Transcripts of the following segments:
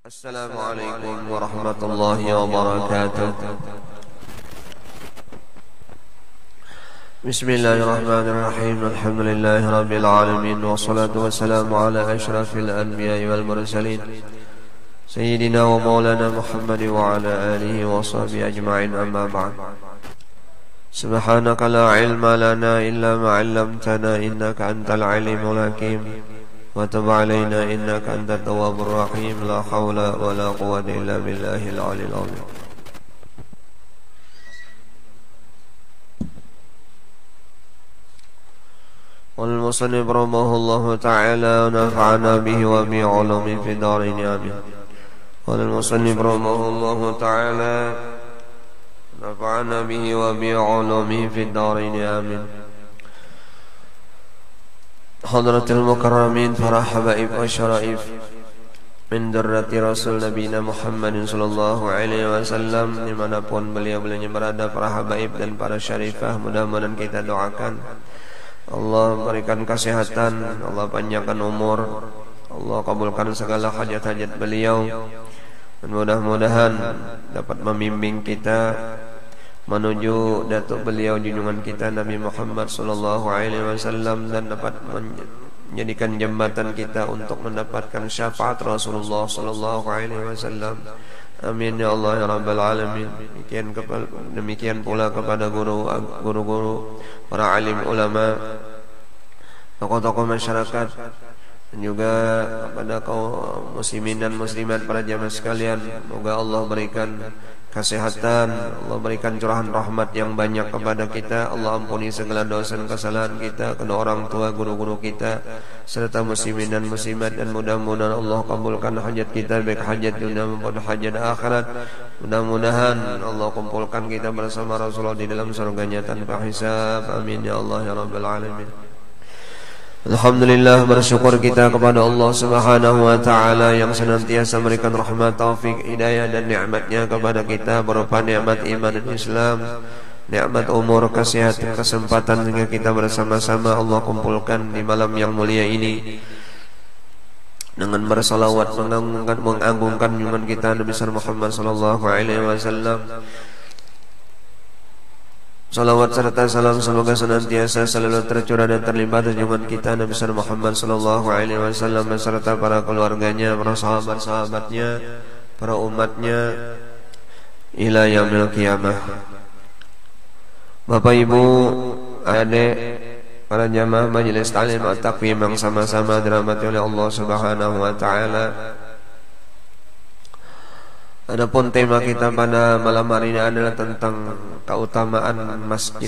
Assalamualaikum warahmatullahi wabarakatuh. Bismillahirrahmanirrahim. Alhamdulillahi rabbil alamin. Wassalatu wassalamu ala asyrafil anbiya'i wal mursalin Sayyidina wa maulana Muhammad wa ala alihi wa sahbihi ajma'in, amma ba'd. Subhanaka la ilma lana illa ma 'allamtana innaka antal alimul hakim. Wa tub 'alaina innaka antat tawwabur rahim. La haula wa la quwwata illa billahil aliyil azim. Wal musannif rahimahullahu ta'ala wa nafa'ana bihi wa bi 'ulumi fid dharain amin. Wal musannif rahimahullahu ta'ala nafa'ana bihi wa bi 'ulumi fid dharain amin. Hadratul mukarramin, para habaib wa syaraif min durrati rasul nabiyina Muhammadin sallallahu alaihi wasallam, dimanapun beliau-beliaunya berada, para habaib dan para syarifah, mudah-mudahan kita doakan Allah berikan kesehatan, Allah panjangkan umur, Allah kabulkan segala hajat-hajat beliau, dan mudah-mudahan dapat membimbing kita menuju datuk beliau junjungan kita Nabi Muhammad sallallahu alaihi wasallam, dan dapat menjadikan jembatan kita untuk mendapatkan syafaat Rasulullah sallallahu alaihi wasallam. Amin ya Allah ya rabbal alamin. Demikian pula kepada guru-guru, para alim ulama, tokoh-tokoh masyarakat, dan juga kepada kaum muslimin dan muslimat, para jamaah sekalian. Semoga Allah berikan kesehatan, Allah berikan curahan rahmat yang banyak kepada kita. Allah ampuni segala dosa dan kesalahan kita, kedua orang tua, guru-guru kita, serta muslimin dan muslimat, dan mudah-mudahan Allah kabulkan hajat kita, baik hajat dunia maupun hajat akhirat. Mudah-mudahan Allah kumpulkan kita bersama Rasulullah di dalam surganya tanpa hisab. Amin ya Allah ya rabbal alamin. Alhamdulillah, bersyukur kita kepada Allah Subhanahu wa ta'ala yang senantiasa memberikan rahmat, taufik, hidayah dan nikmatnya kepada kita, berupa nikmat iman dan Islam, nikmat umur, kesehatan, kesempatan, sehingga kita bersama-sama Allah kumpulkan di malam yang mulia ini dengan bersalawat mengagungkan junjungan kita Nabi Muhammad sallallahu alaihi wasallam. Salawat serta salam semoga senantiasa selalu tercurah dan terlimpah junjungan kita Nabi Muhammad sallallahu alaihi wasallam beserta para keluarganya, para sahabat-sahabatnya, para umatnya ila yaumil qiyamah. Bapak Ibu, adik, para jamaah majelis taklim at-taqwim yang sama-sama dirahmati oleh Allah Subhanahu wa taala. Adapun tema kita pada malam hari ini adalah tentang keutamaan masjid.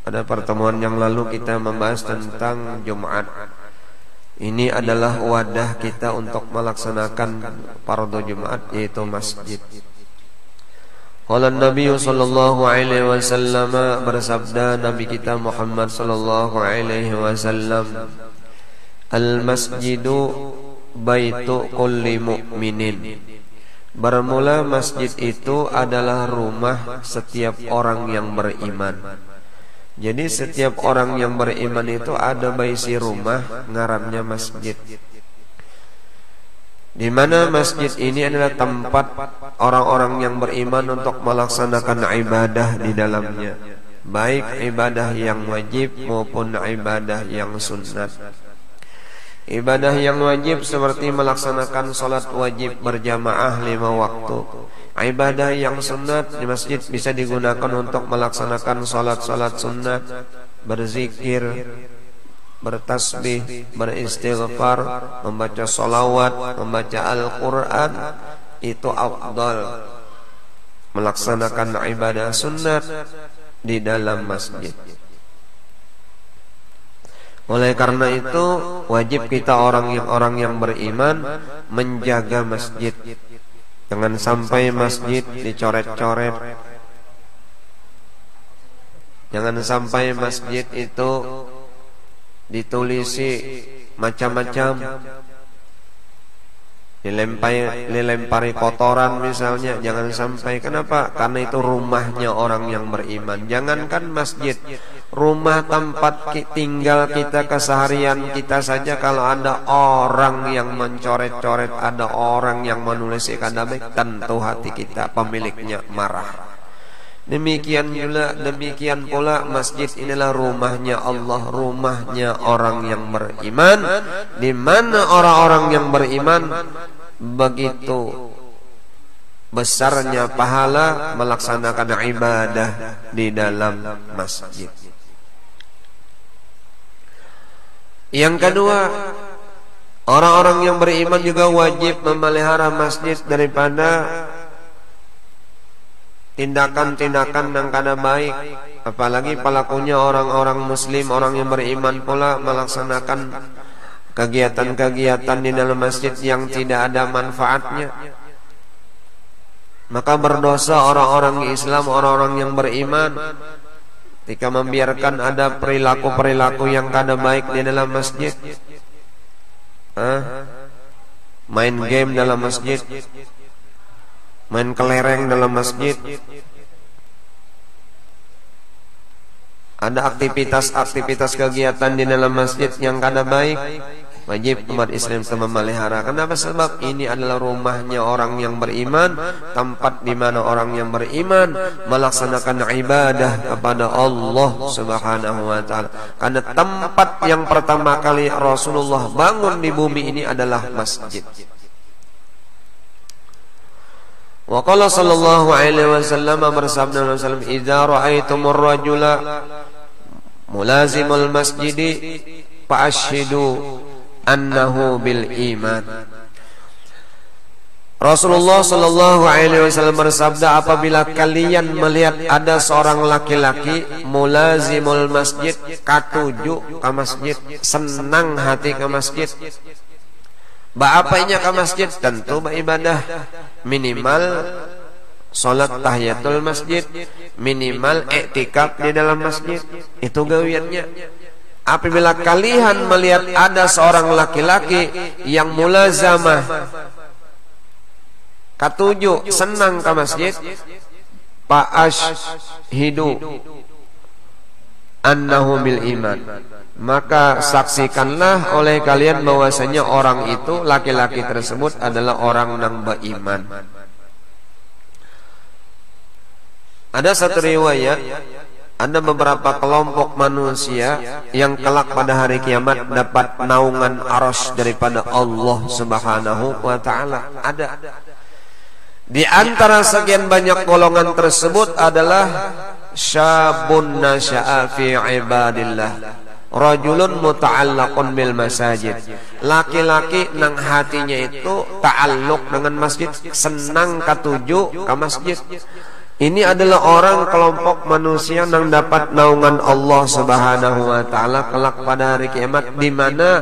Pada pertemuan yang lalu kita membahas tentang Jumat. Ini adalah wadah kita untuk melaksanakan fardu Jumat, yaitu masjid. Qala Nabi sallallahu alaihi wasallam, bersabda Nabi kita Muhammad sallallahu alaihi wasallam, al-masjidu baitu kulli mu'minin. Bermula masjid itu adalah rumah setiap orang yang beriman. Jadi setiap orang yang beriman itu ada baisi rumah, ngarannya masjid. Di mana masjid ini adalah tempat orang-orang yang beriman untuk melaksanakan ibadah di dalamnya, baik ibadah yang wajib maupun ibadah yang sunnat. Ibadah yang wajib seperti melaksanakan salat wajib berjamaah 5 waktu. Ibadah yang sunat di masjid bisa digunakan untuk melaksanakan salat-salat sunat, berzikir, bertasbih, beristighfar, membaca salawat, membaca Al-Quran. Itu afdal melaksanakan ibadah sunat di dalam masjid. Oleh karena itu wajib kita orang yang beriman menjaga masjid. Jangan sampai masjid dicoret-coret. Jangan sampai masjid itu ditulisi macam-macam. dilempari kotoran misalnya, jangan sampai. Kenapa? Karena itu rumahnya orang yang beriman. Jangankan masjid, rumah tempat tinggal kita keseharian kita saja, kalau ada orang yang mencoret-coret, ada orang yang menulis kata baik, tentu hati kita pemiliknya marah. Demikian pula masjid inilah rumahnya Allah, rumahnya orang yang beriman, di mana orang-orang yang beriman begitu besarnya pahala melaksanakan ibadah di dalam masjid. Yang kedua, orang-orang yang beriman juga wajib memelihara masjid daripada tindakan-tindakan yang kada baik, apalagi pelakunya orang-orang muslim, orang yang beriman pula melaksanakan kegiatan-kegiatan di dalam masjid yang tidak ada manfaatnya. Maka berdosa orang-orang Islam, orang-orang yang beriman ketika membiarkan ada perilaku-perilaku yang kada baik di dalam masjid. Main game dalam masjid, main kelereng dalam masjid, ada aktivitas-aktivitas kegiatan di dalam masjid yang kada baik, wajib umat Islam memelihara. Kenapa? Sebab ini adalah rumahnya orang yang beriman, tempat di mana orang yang beriman melaksanakan ibadah kepada Allah Subhanahu wa taala. Karena tempat yang pertama kali Rasulullah bangun di bumi ini adalah masjid. Wa qala sallallahu alaihi wasallam, bersabda Rasulullah, "Idza ra'aitumur rajula mulazimul masjidi fa'ashhidu annahu bil iman." Rasulullah sallallahu alaihi wasallam bersabda, apabila kalian melihat ada seorang laki-laki mulazimul masjid, katuju ke masjid, senang hati ke masjid. Apanya ke masjid? Tentu beribadah, minimal salat tahiyatul masjid, minimal iktikaf di dalam masjid. Itu gawiannya. Apabila kalian melihat ada seorang laki-laki yang mulazamah, katuju, senang ke masjid, fa'ashhidu annahu bil iman, maka saksikanlah oleh kalian bahwasanya orang itu, laki-laki tersebut adalah orang yang beriman. Ada satu riwayat, ada beberapa kelompok manusia yang kelak pada hari kiamat dapat naungan arsy daripada Allah Subhanahu wa taala. Ada di antara sekian banyak golongan tersebut adalah syabun nasya'a fi ibadillah, rajulun muta'allaqun bil masajid, laki-laki nang hatinya itu ta'alluq dengan masjid, senang katuju ke masjid. Ini adalah orang kelompok manusia yang dapat naungan Allah Subhanahu wa taala kelak pada hari kiamat, di mana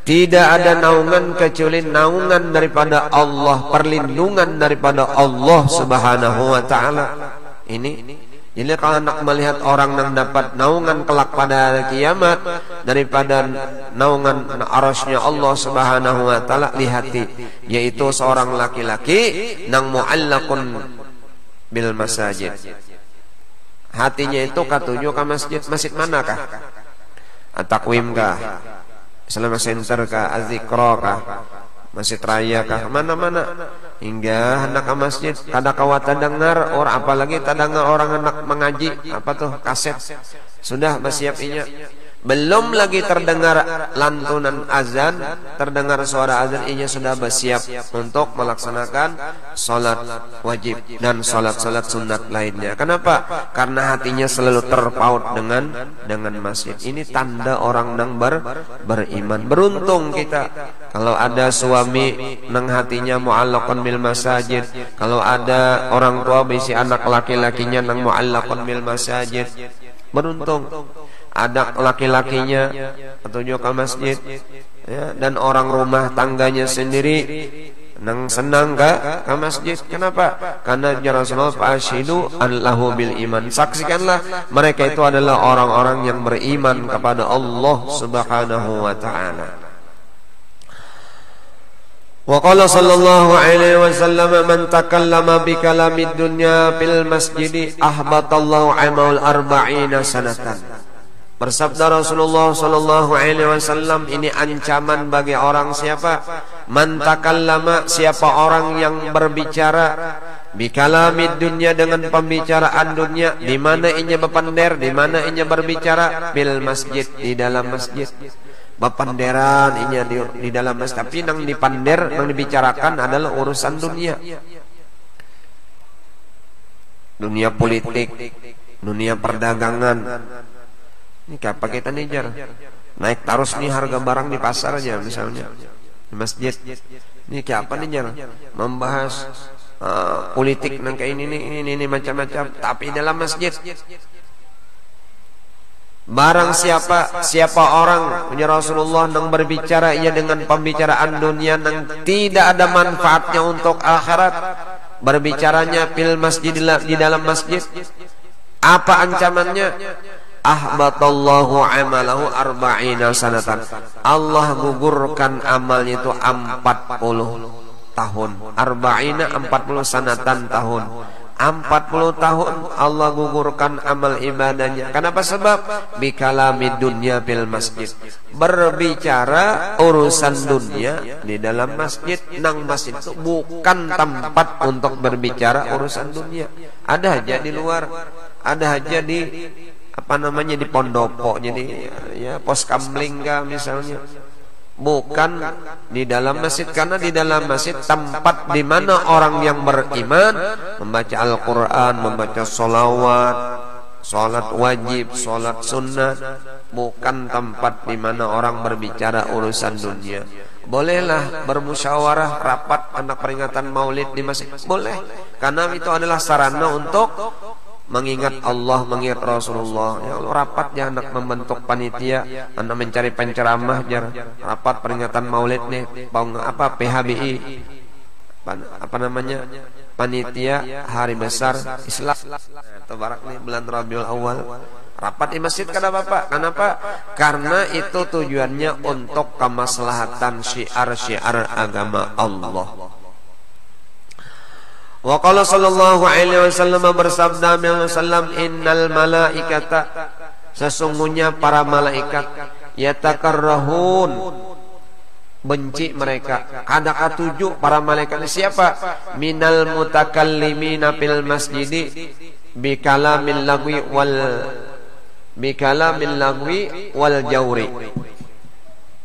tidak ada naungan kecuali naungan daripada Allah, perlindungan daripada Allah Subhanahu wa taala. Jadi kalau anak melihat orang yang dapat naungan kelak pada hari kiamat daripada naungan arasy-Nya Allah Subhanahu wa taala, lihati, yaitu seorang laki-laki nang mu'allaqun bil masajid. Hatinya itu katuju ke masjid. Masjid manakah? At-Taqwim kah? Islamic Center kah? Az-Zikra kah? Masjid Raya kah? Mana-mana. Hingga hendak ke masjid kada kawat dengar orang, apalagi dengar orang hendak mengaji apa tuh kaset, sudah bersiap inya. Belum lagi terdengar lantunan azan, terdengar suara azan, inya sudah bersiap untuk melaksanakan salat wajib dan salat-salat sunat lainnya. Kenapa? Karena hatinya selalu terpaut dengan masjid. Ini tanda orang yang beriman. Beruntung kita kalau ada suami nang hatinya mu'allaqun bil masajid, kalau ada orang tua bisi anak laki-lakinya nang mu'allaqun bil masajid. Beruntung ada laki-lakinya petunjuk ke masjid, ya, dan orang rumah tangganya sendiri nang senang ke masjid. Kenapa? Karena Rasulullah fa'ashidu allahu bil iman, saksikanlah mereka itu adalah orang-orang yang beriman kepada Allah Subhanahu wa taala. Wa qala sallallahu alaihi wasallam man takallama bi kalamid dunya fil masjid ahbatallahu amaul arba'ina sanatan. Bersabda Rasulullah sallallahu alaihi wasallam, ini ancaman bagi orang siapa? Man takallama, siapa orang yang berbicara bi kalamid dunya, dengan pembicaraan dunia. Di mana inya bepander, di mana inya berbicara? Bil masjid, di dalam masjid. Bepanderan inya di dalam masjid, tapi nang dipander, nang dibicarakan adalah urusan dunia. Dunia politik, dunia perdagangan. Ini apa kita nijar? Naik terus nih harga barang di pasar aja misalnya, di masjid. Ini kayak apa nijar? Membahas politik nang kayak ini macam-macam, tapi dalam masjid. Barang siapa orang punya Rasulullah nang berbicara ia dengan pembicaraan dunia nang tidak ada manfaatnya untuk akhirat, berbicaranya fil masjid, di dalam masjid, apa ancamannya? Ahbatallahu amalahu arba'ina sanatan. Allah gugurkan amalnya itu 40 tahun. Arba'ina 40 sanatan tahun. 40 tahun Allah gugurkan amal ibadahnya. Kenapa? Sebab bikalamid dunya fil masjid, berbicara urusan dunia di dalam masjid. Nang masjid itu bukan tempat untuk berbicara urusan dunia. Ada aja di luar, ada aja di di pondopo, jadi ya pos kamling misalnya. Bukan di dalam masjid, karena di dalam masjid tempat di mana orang yang beriman membaca Al-Quran, membaca solawat, solat wajib, solat sunnah. Bukan tempat di mana orang berbicara urusan dunia. Bolehlah bermusyawarah, rapat anak peringatan maulid di masjid, boleh, karena itu adalah sarana untuk mengingat Allah, mengingat Rasulullah. Ya Allah, rapat ya anak membentuk panitia, anak mencari penceramah jar rapat peringatan maulid nih, PHBI, panitia hari besar Islam atau barak nih bulan Rabiul Awal. Rapat di masjid kenapa? Karena itu tujuannya untuk kemaslahatan syiar-syiar agama Allah. Wa qala sallallahu alaihi wasallam, bersabda Nabi, innal malaikata, sesungguhnya para malaikat, yatakarrahun, benci mereka. Ada ketujuh para malaikat siapa? Minal mutakallimina fil masjidi bikalamil lagwi wal jawri.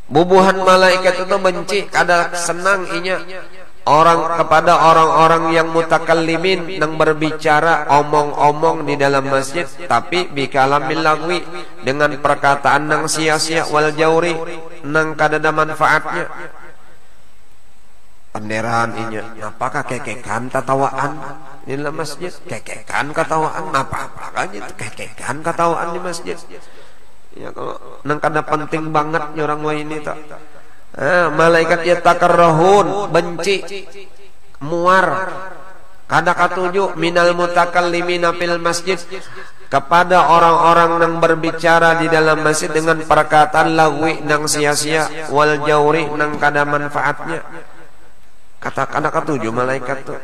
Bubuhan malaikat itu benci, kada senang inya kepada orang-orang yang mutakallimin, yang berbicara omong-omong di dalam masjid, tapi bikalamil lagwi, dengan perkataan nang sia-sia, wal jauri, nang kadada manfaatnya. Panderan inya, apakah kekekan katawaan di dalam masjid? Kekekan katawaan apa aja, kekekan katawaan di masjid. Ya kalau nang kada penting banget orang wa ini tak. Malaikat yatakarrahun, benci, muar. Kada katujuh minal mutakallimina fil masjid, kepada orang-orang yang berbicara di dalam masjid dengan perkataan lagwi nang sia-sia, wal jauri nang kada manfaatnya. Kata kada katujuh malaikat tuh.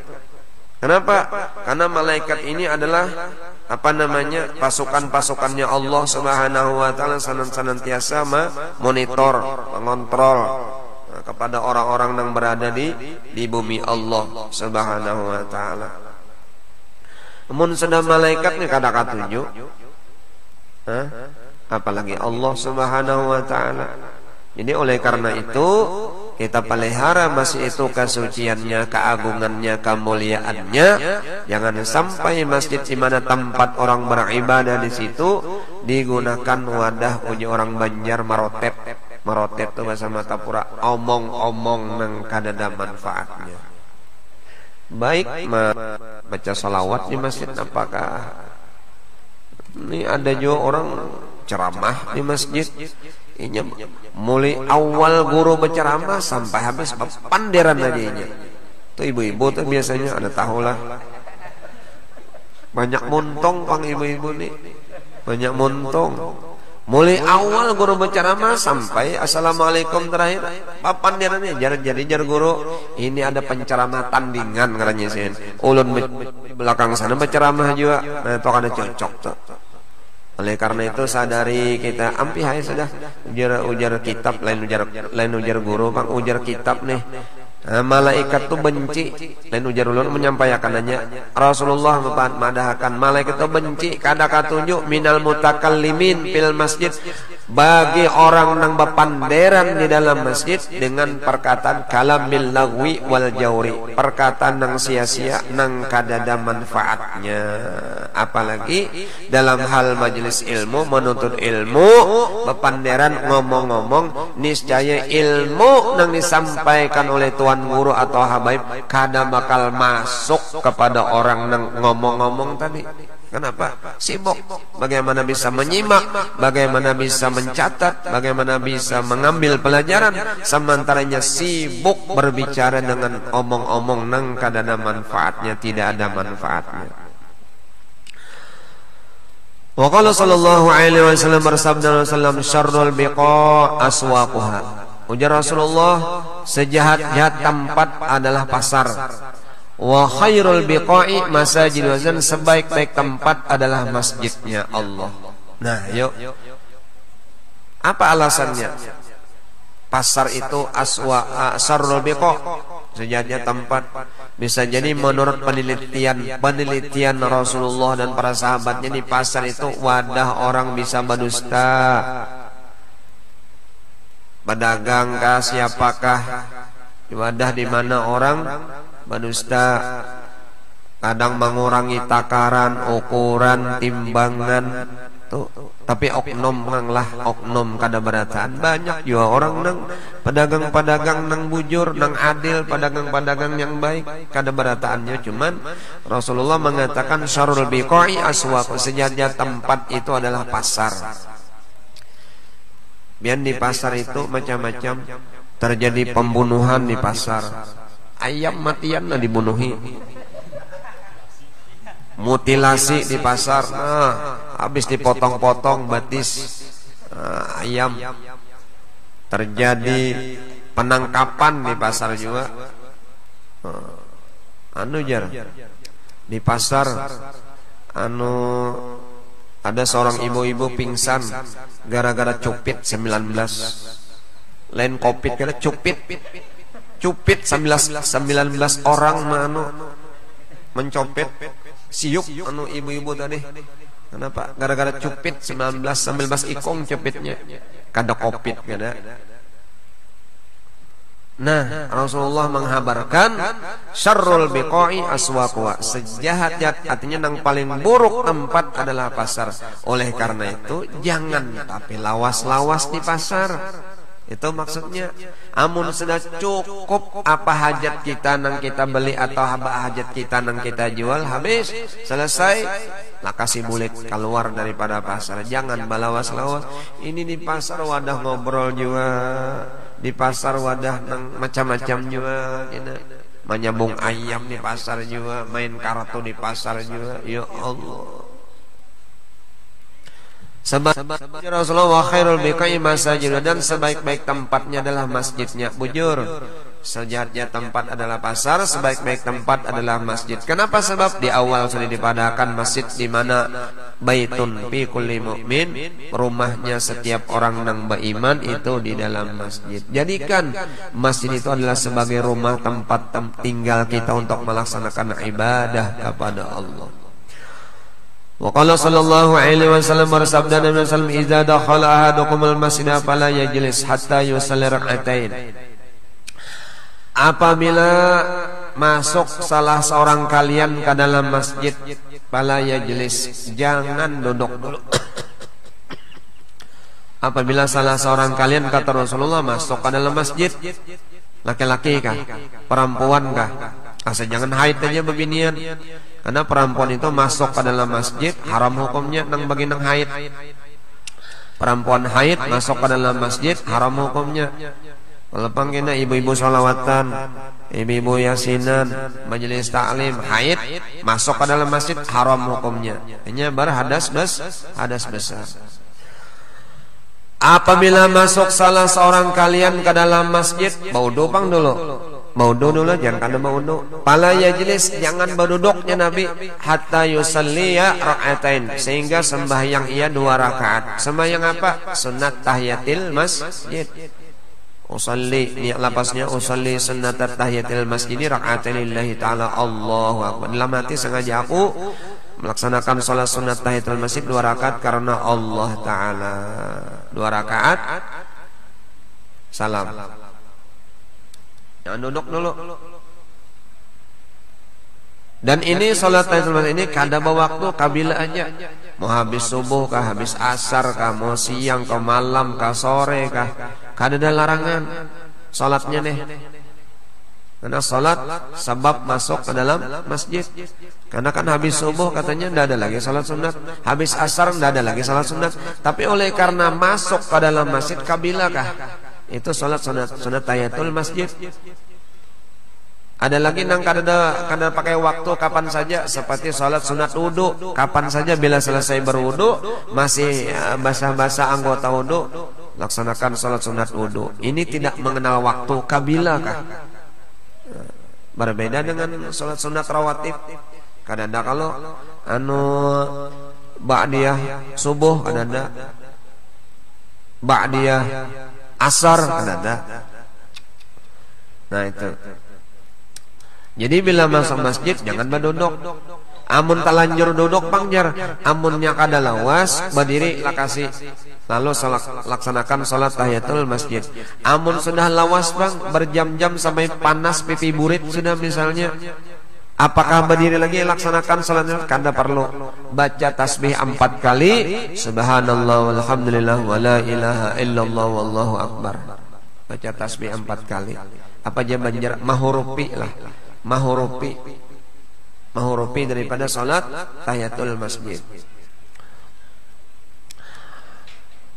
Kenapa? Karena malaikat ini adalah pasukan-pasukannya Allah Subhanahu wa taala, senantiasa monitor, mengontrol kepada orang-orang yang berada di bumi Allah Subhanahu wa taala. Mun sedang malaikat ni kada katujuh, apalagi Allah Subhanahu wa taala. Jadi oleh karena itu kita pelihara masjid itu kesuciannya, keagungannya, kemuliaannya. Jangan sampai masjid di mana tempat orang beribadah di situ digunakan wadah uji orang Banjar marotet. Marotet itu bahasa Matapura, omong-omong nang kadada manfaatnya. Baik baca salawat di masjid, apakah ini ada juga orang ceramah di masjid. Inya mulai awal guru berceramah sampai habis panderan aja inya. Tuh ibu-ibu tuh biasanya ada tahulah. Banyak montong pang ibu-ibu nih. Banyak montong. Mulai awal guru berceramah sampai assalamualaikum terakhir. Papan dia nih jar guru ini ada penceramah tandingan katanya sih. Ulun belakang sana berceramah juga. Nah, itu ada cocok tuh. Oleh karena itu sadari kita ampi hai sudah ujar kitab lain ujar guru, Bang ujar kitab nih. Nah, malaikat tuh benci lain ujar ulun menyampaikannya Rasulullah memadahakan malaikat tuh benci kada katunjuk minal mutakallimin fil masjid bagi orang nang bepanderan di dalam masjid dengan perkataan kalamil lagwi wal jauri, perkataan nang sia-sia nang kada ada manfaatnya. Apalagi dalam hal majelis ilmu menuntut ilmu bepanderan ngomong-ngomong niscaya ilmu nang disampaikan oleh tuan guru atau habaib kada bakal masuk kepada orang nang ngomong-ngomong tadi. Kenapa? Sibuk. Bagaimana bisa menyimak, bagaimana bisa mencatat, bagaimana bisa mengambil pelajaran, sementaranya sibuk berbicara dengan omong-omong nang kada ada manfaatnya, tidak ada manfaatnya. Wa qala sallallahu alaihi wasallam bersabda Rasulullah syarrul biqa aswaquha. Ujar Rasulullah sejahat-jahat tempat adalah pasar. Wa khairul biqa'i masajid wazan, sebaik-baik tempat adalah masjidnya Allah. Nah, yuk. Apa alasannya? Pasar itu asarul biqa, sejahatnya tempat. Bisa jadi menurut penelitian Rasulullah dan para sahabatnya di pasar itu wadah orang bisa berdusta. Pedagang kah siapakah? Wadah di mana orang berdusta, kadang mengurangi takaran, ukuran, timbangan tuh. Tapi oknum kada berataan. Banyak juga orang nang pedagang-pedagang nang bujur, nang adil, pedagang-pedagang yang baik kada berataannya. Cuman Rasulullah mengatakan syarrul biqa'i aswaq, sejahatnya tempat itu adalah pasar. Biar di pasar itu macam-macam, terjadi pembunuhan di pasar. Ayam matian lah dibunuhi, mutilasi di pasar, nah, habis dipotong-potong batis ayam. Terjadi penangkapan di pasar juga. Di pasar ada seorang ibu-ibu pingsan gara-gara cupit 19. Lain covid kira cupit 19 orang mencopet siuk ibu-ibu tadi. Kenapa? Gara-gara cupit 19 ikong cupitnya. Kada covid kada. Nah, Rasulullah menghabarkan syarrul biqa'i aswaqwa, sejahat-jahat artinya yang paling buruk tempat adalah pasar. Oleh karena itu jangan tapi lawas-lawas di pasar. Itu maksudnya. Amun sudah cukup apa hajat kita nang kita beli atau apa hajat kita nang kita jual, habis selesai lah kasih bulik keluar daripada pasar. Jangan balawas-lawas. Ini di pasar wadah ngobrol juga, di pasar wadah nang macam-macam juga, menyambung ayam di pasar juga, main kartu di pasar juga. Ya Allah. Sebab Rasulullah khairul biqa'i masajid, dan sebaik-baik tempatnya adalah masjidnya. Bujur, sejahatnya tempat adalah pasar, sebaik-baik tempat adalah masjid. Kenapa? Sebab di awal sudah dipadahkan masjid di mana baitun fi kulli mu'min, rumahnya setiap orang yang beriman itu di dalam masjid. Jadikan masjid itu adalah sebagai rumah tempat tinggal kita untuk melaksanakan ibadah kepada Allah. Wa qala sallallahu alaihi wasallam bersabda Nabi sallallahu alaihi wasallam, "Idza dakhala ahadukum al-masjid fala yajlis hatta yusalli rak'atain." Apabila masuk salah seorang kalian ke dalam masjid, fala yajlis, jangan duduk dulu. Apabila salah seorang kalian, kata Rasulullah, masuk ke dalam masjid, laki-laki kah, perempuan kah, asal jangan haid aja bebinian. Karena perempuan itu masuk ke dalam masjid haram hukumnya nang bagi nang haid. Perempuan haid masuk ke dalam masjid haram hukumnya. Walaupun kena ibu-ibu sholawatan, ibu-ibu yasinan, majelis taklim haid masuk ke dalam masjid haram hukumnya. Hanya berhadas besar. Apabila masuk salah seorang kalian ke dalam masjid, baudu pang dulu. Baudu dulu, jangan kada baudu. Pala yajlis, jangan berduduknya Nabi hatta yusalliya rak'atain, sehingga sembahyang ia 2 rakaat. Sembahyang apa? Sunat tahiyatil masjid. Usalli, niat lapasnya usalli sunnat tahiyatil masjid rak'atain lillahi ta'ala Allahu akbar. Dalam hati sengaja aku melaksanakan sholat sunat tahiyatul masjid 2 rakaat karena Allah Ta'ala. 2 rakaat salam. Jangan duduk dulu. Dan ini sholat tahiyatul masjid ini kada waktu kabila aja. Mau habis subuh kah, habis asar kah, mau siang kah, malam kah, sore kah, kada ada larangan sholatnya nih. Karena sholat sebab masuk ke dalam masjid. Karena kan habis subuh katanya tidak ada lagi sholat sunat, habis asar tidak ada lagi sholat sunat. Tapi oleh karena masuk ke dalam masjid kabilakah itu sholat sunat tahiyatul masjid. Ada lagi nang kada pakai waktu kapan saja, seperti sholat sunat wudu kapan saja, bila selesai berwudu masih basah-basah anggota wudu laksanakan sholat sunat wudu. Ini tidak mengenal waktu kabilakah. Berbeda dengan sholat sunat rawatib. Kadang-kadang kalau ba'diyah subuh, kadang-kadang ba'diyah asar, kadang-kadang. Nah itu. Jadi bila masuk masjid jangan berduduk. Amun talanjur duduk pangjar, amunnya kada lawas berdiri lakasi. Lalu laksanakan sholat tahiyatul masjid. Amun sudah lawas bang, berjam-jam sampai panas pipi burit sudah misalnya, apakah berdiri lagi laksanakan sholatnya? Kada perlu. Baca tasbih 4 kali, subhanallah walhamdulillah wala ilaha illallah wallahu akbar. Baca tasbih 4 kali. Apa aja banjar mahurupi lah, mahurupi daripada sholat tahiyatul masjid.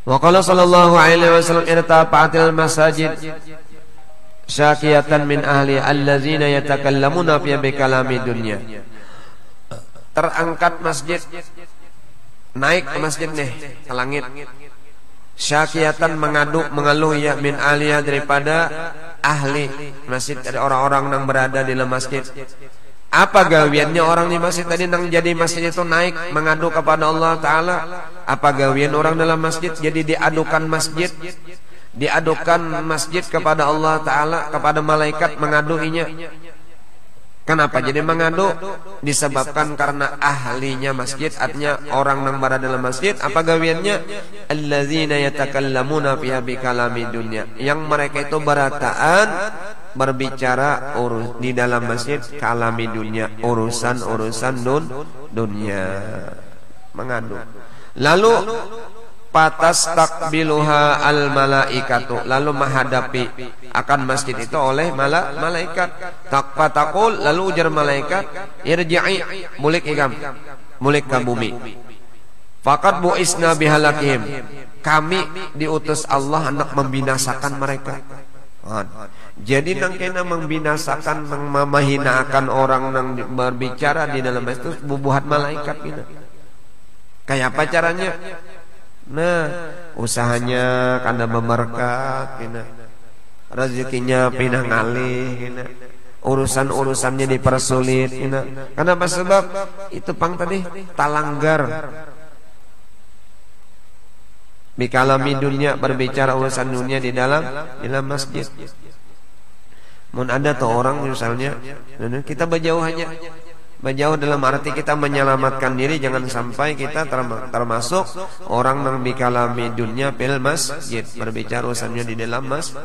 Wa qala sallallahu alaihi wasallam irtafa'atil masajid syakiyatan min ahli allazina yatakallamuna fi bikalami dunya. Terangkat masjid, naik ke masjid nih ke langit. Syakiyatan mengeluh ya min ahliya daripada ahli masjid, dari orang-orang yang berada di dalam masjid. Apa gawiannya orang di masjid tadi nang jadi masjid itu naik mengadu kepada Allah Ta'ala? Apa gawian orang dalam masjid? Jadi diadukan masjid kepada Allah Ta'ala, kepada malaikat mengaduinya. Kenapa jadi mengadu? Disebabkan karena ahlinya masjid, artinya orang yang berada dalam masjid. Apa gawiannya? Allazina yatakallamuna fiha bikalami dunya, yang mereka itu berataan, berbicara di dalam masjid kalami dunia, urusan dunia, mengadu. Lalu patas takbiluha al malaikatu, lalu menghadapi akan masjid itu oleh malaikat. Takpatakul, lalu ujar malaikat, irji'i, mulik ikam, mulik ke bumi. Faqad bu'isna bihalakihim, kami diutus Allah hendak membinasakan mereka. Jadi nang kena membinasakan, menghinakan orang yang berbicara di dalam itu bubuhat malaikat gitu. Kayak apa caranya? Nah, usahanya kada berberkat gitu. Rezekinya pindah ngalih gitu. Urusan-urusannya dipersulit gitu. Kenapa? Sebab itu pang tadi talanggar. Bikalami dunia, berbicara urusan dunia di dalam masjid. Mun ada tuh orang misalnya, kita berjauh dalam arti kita menyelamatkan diri, jangan sampai kita termasuk orang yang bikalami dunia fil masjid, berbicara urusannya di dalam masjid.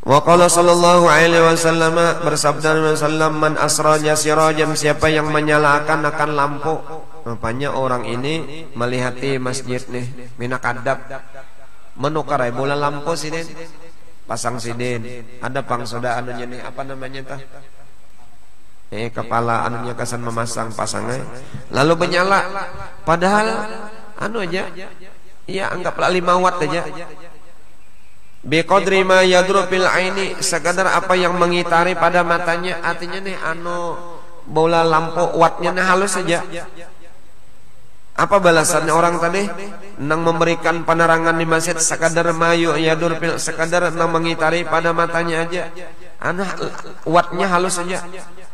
Wa qala sallallahu alaihi wasallam, bersabda Rasulullah, man asraja sirajan, siapa yang menyalakan akan lampu. Rupanya orang ini melihati masjid nih, minak adab, menukar bola lampu siden, pasang siden, ada pang soda anunya nih, apa namanya tah? Kepala anunya kesan memasang pasangnya, lalu menyala, padahal anu aja, ya anggaplah 5 watt aja. Biqadri ma yadru fil aini, sekadar apa yang mengitari pada matanya, artinya nih anu bola lampu wattnya halus saja. Apa balasannya orang tadi? Nang memberikan penerangan di masjid sekadar mayu yadur sekadar nang mengitari pada matanya aja. Anak wattnya halus saja.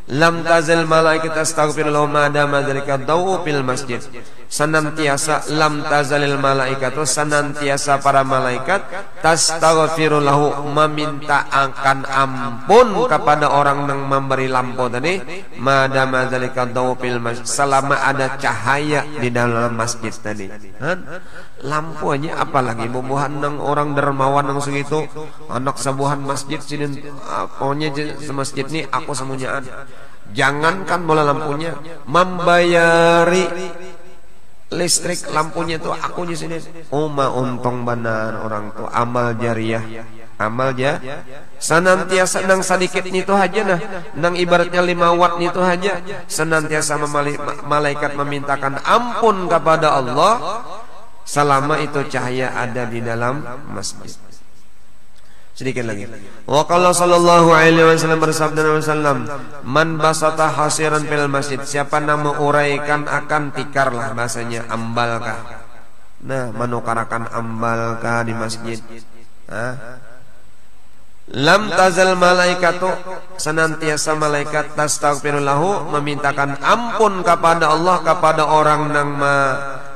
Lam tazal malaikat astaghfir lahum ma dama dzalika dawu fil masjid. Senantiasa lam tazalil malaikatu, senantiasa para malaikat tastaghfiru lahu, meminta akan ampun kepada orang yang memberi lampu tadi, ma dama dzalika dawu fil masjid, selama ada cahaya di dalam masjid tadi. Lampu aja apalagi bubuhan nang orang dermawan nang segitu, anak sebuhan masjid sini pokoknya masjid ini aku semuanyaan. Jangankan bola lampunya, membayari listrik lampunya itu aku di sini. Untung benar orang tuh amal jariah, amal senantiasa nang sedikit itu aja nah, nang ibaratnya 5 watt itu aja, senantiasa malaikat memintakan ampun kepada Allah selama itu cahaya ada di dalam masjid. Sedikit lagi. Wa qala sallallahu alaihi wasallam bersabda Nabi sallam, man basata hasiran fil masjid, siapa nama uraikan akan tikar lah bahasanya, ambalkah. Nah, menukarakan ambalkah di masjid. Lam tazal malaikatu, senantiasa malaikat tastaghfiru lahu, memintakan ampun kepada Allah kepada orang yang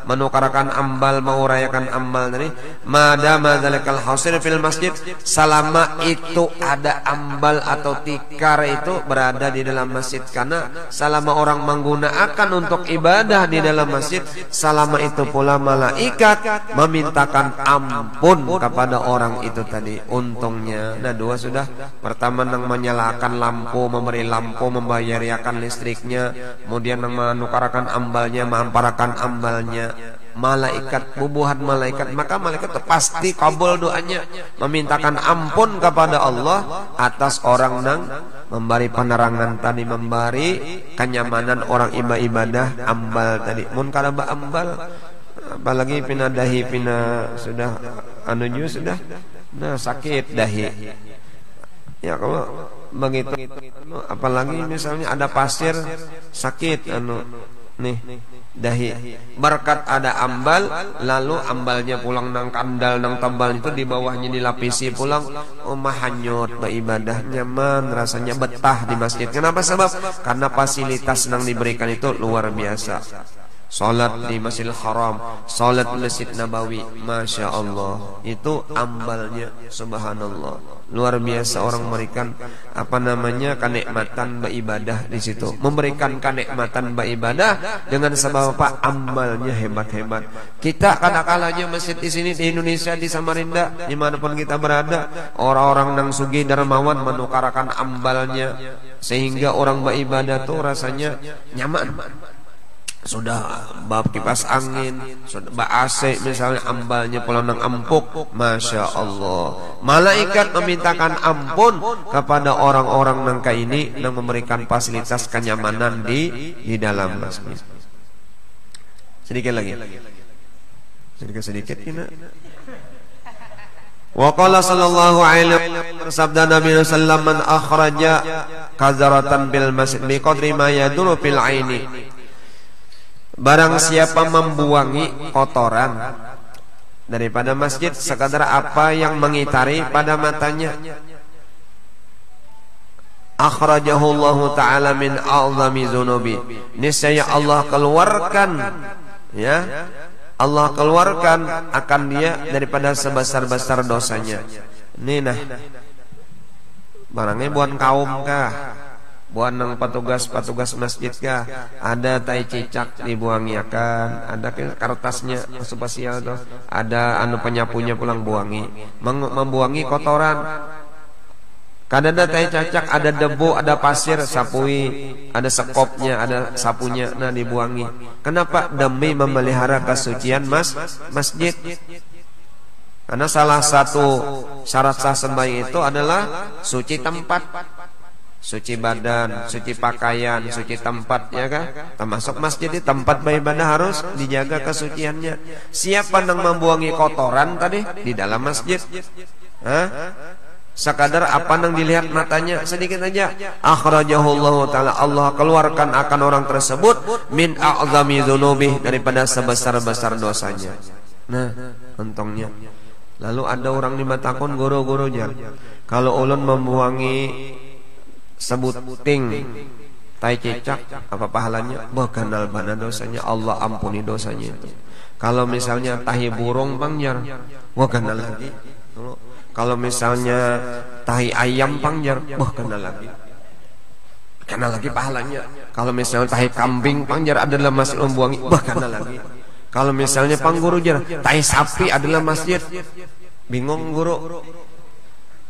menukarakan ambal, mengurayakan ambal tadi, madama dzalikal hasir fil masjid, selama itu ada ambal atau tikar itu berada di dalam masjid. Karena selama orang menggunakan untuk ibadah di dalam masjid, selama itu pula malaikat memintakan ampun kepada orang itu tadi. Untungnya nah 2 sudah. Pertama nang menyalakan lampu, memberi lampu, membayarkan listriknya, kemudian nang menukarakan ambalnya, mengamparakan ambalnya. Malaikat, bubuhan malaikat, maka malaikat pasti kabul doanya, memintakan ampun kepada Allah atas orang nang memberi penerangan tadi, memberi kenyamanan orang ibadah ambal tadi. Mun kada ba ambal apalagi pina dahi pina sudah anuju sudah nah sakit dahi. Ya kalau begitu apalagi misalnya ada pasir sakit nih dahi, berkat ada ambal, lalu ambalnya pulang nang kandal nang tebal itu di bawahnya dilapisi pulang, hanyut beribadah nyaman, rasanya betah di masjid. Kenapa? Sebab karena fasilitas nang diberikan itu luar biasa. Salat di Masjidil Haram, salat di Masjid Nabawi, Masya Allah, itu ambalnya subhanallah luar biasa. Orang memberikan kenikmatan beribadah di situ, memberikan kenikmatan beribadah dengan sebab apa? Ambalnya hebat-hebat. Kita kadang-kalanya masjid di sini di Indonesia, di Samarinda, dimanapun kita berada, orang-orang nang sugih dermawan menukarakan ambalnya sehingga orang beribadah tuh rasanya nyaman. Sudah bab kipas angin, sudah AC misalnya, ambalnya pulang nang empuk, Masya Allah. Malaikat memintakan ampun kepada orang-orang nang ini yang memberikan fasilitas kenyamanan di dalam masjid. Sedikit lagi, sedikit ini. Wa qala sallallahu alaihi wasallam, sabda Nabi sallallahu alaihi wasallam, man akhraja kazaratan bil masjid bi qadri ma yaduru fil aini. Barang siapa membuangi kotoran daripada masjid sekadar apa yang mengitari pada matanya, akhrajahu Allah Ta'ala min a'zami dzunubi, niscaya Allah keluarkan, ya, Allah keluarkan akan dia daripada sebesar-besar dosanya. Ini nah barangnya buat kaum kah, buat nang petugas masjid kah, ada tai cicak dibuangiakan, ada kertasnya spesial tuh, ada anu penyapunya pulang buangi, membuangi kotoran. Kadang ada tai cacak, ada debu, ada pasir, sapui, ada sekopnya, ada sapunya, nah dibuangi. Kenapa? Demi memelihara kesucian masjid. Karena salah satu syarat sah sembahyang itu adalah suci tempat, suci badan, suci pakaian, suci tempat, ya kan? Termasuk masjid di tempat beribadah harus dijaga kesuciannya. Siapa yang membuangi kotoran tadi di dalam masjid? sekadar apa yang dilihat matanya sedikit aja. Akhrajahullahu taala, Allah keluarkan akan orang tersebut min a'zami dzunubi, daripada sebesar-besar dosanya. Nah, untungnya. Lalu ada orang di matakon goro-goro jar. Kalau ulun membuangi sebuting tai cicak, apa pahalanya? Bakanal bana dosanya, Allah ampuni dosanya itu. Kalau misalnya tahi burung pangjar, wah kenal lagi. Kalau misalnya tahi ayam pangjar, wah kenal lagi pahalanya. Kalau misalnya tahi kambing pangjar adalah masjid membuangi, wah kenal lagi. Kalau misalnya pangguru jar, tahi sapi adalah masjid. Bingung guru.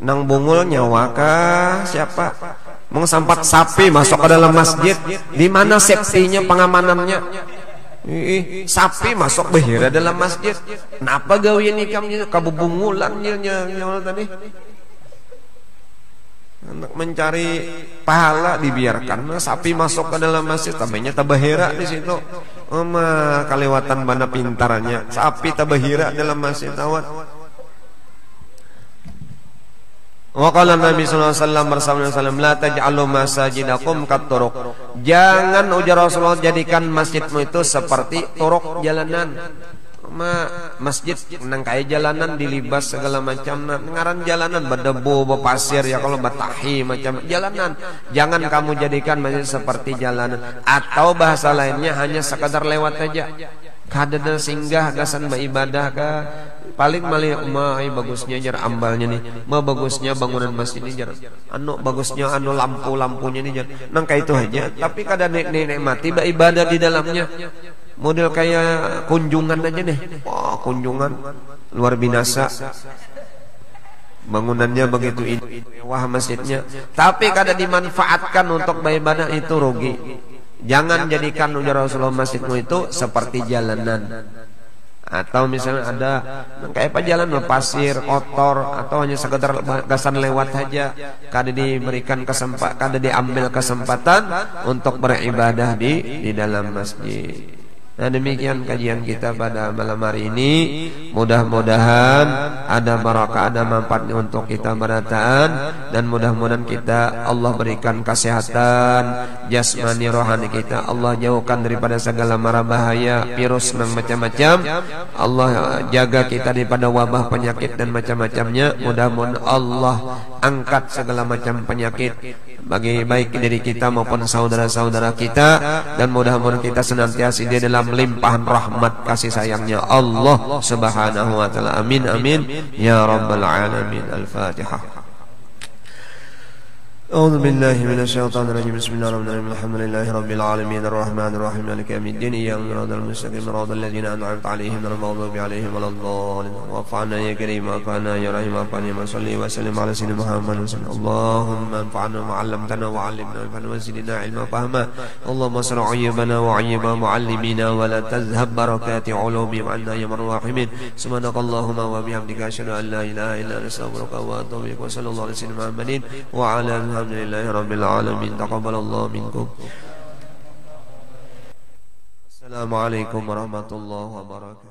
Nang bungul nyawa kah siapa? Mau sampat sapi masuk ke dalam masjid, di mana safety-nya, pengamanannya? Sapi masuk bahira dalam masjid. Kenapa gawian ikamnya kabubungulan nya tadi? Anak mencari pahala dibiarkan sapi masuk ke dalam masjid, tambahnya tabahira di situ. Kalewatan bana pintarannya. Sapi tabahira dalam masjid awat. Wa qala Nabi sallallahu alaihi wasallam bersabda, la taj'alu masajidakum kat-turuq. Jangan ujar Rasulullah jadikan masjidmu itu seperti turuk jalanan. Masjid nang kaya jalanan dilibas segala macam ngaran jalanan berdebu berpasir ya, kalau batahi macam jalanan. Jangan kamu jadikan masjid seperti jalanan, atau bahasa lainnya hanya sekadar lewat saja. Kadada singgah gasan beribadah ka paling malih bagusnya jar ambalnya nih, bagusnya bangunan masjid ini jar, bagusnya lampu-lampunya nih jar, nang kayak itu aja. Tapi kada nenek mati beribadah di dalamnya. Model kayak kunjungan aja deh. Kunjungan luar binasa. Bangunannya begitu wah masjidnya, tapi kada dimanfaatkan untuk beribadah, itu rugi. Jangan jadikan ujar Rasulullah masjidmu itu seperti jalanan. Atau misalnya ada kayak apa jalan pasir kotor, atau hanya sekedar gasan lewat saja, kada diberikan kesempatan, kada diambil kesempatan untuk beribadah di dalam masjid. Nah, demikian kajian kita pada malam hari ini. Mudah-mudahan ada barakah, ada manfaatnya untuk kita berataan, dan mudah-mudahan kita Allah berikan kesehatan jasmani rohani kita, Allah jauhkan daripada segala mara bahaya, virus dan macam-macam. Allah jaga kita daripada wabah penyakit dan macam-macamnya. Mudah-mudahan Allah angkat segala macam penyakit bagi baik diri kita maupun saudara-saudara kita, dan mudah-mudahan kita senantiasa di dalam limpahan rahmat kasih sayangnya Allah Subhanahu wa taala. Amin amin ya rabbal alamin. Al-Fatihah. أعوذ بالله من الشيطان الرجيم. بسم الله الرحمن الرحيم. الحمد لله رب العالمين الرحمن الرحيم مالك يوم الدين إياك نعبد المستقيم صراط الذين أنعمت عليهم غير المغضوب عليهم ولا الضالين. وعفنا يا كريم وعفنا يا رحيم وعفنا وصل وسلم على سيدنا محمد وسلم. اللهم انفعنا ما علمتنا وعلمنا وزدنا علما فهما. اللهم صل عيبنا وعيب معلمينا ولا تذهب بركات علومهم عنا يا من الراحمين. سبحانك اللهم وبحمدك أشهد أن لا إله إلا أنت أستغفرك وأتوب إليك. وصلى الله على سيدنا محمد وعلى الحمد لله رب العالمين. تقبل الله منكم. السلام عليكم ورحمة الله وبركاته.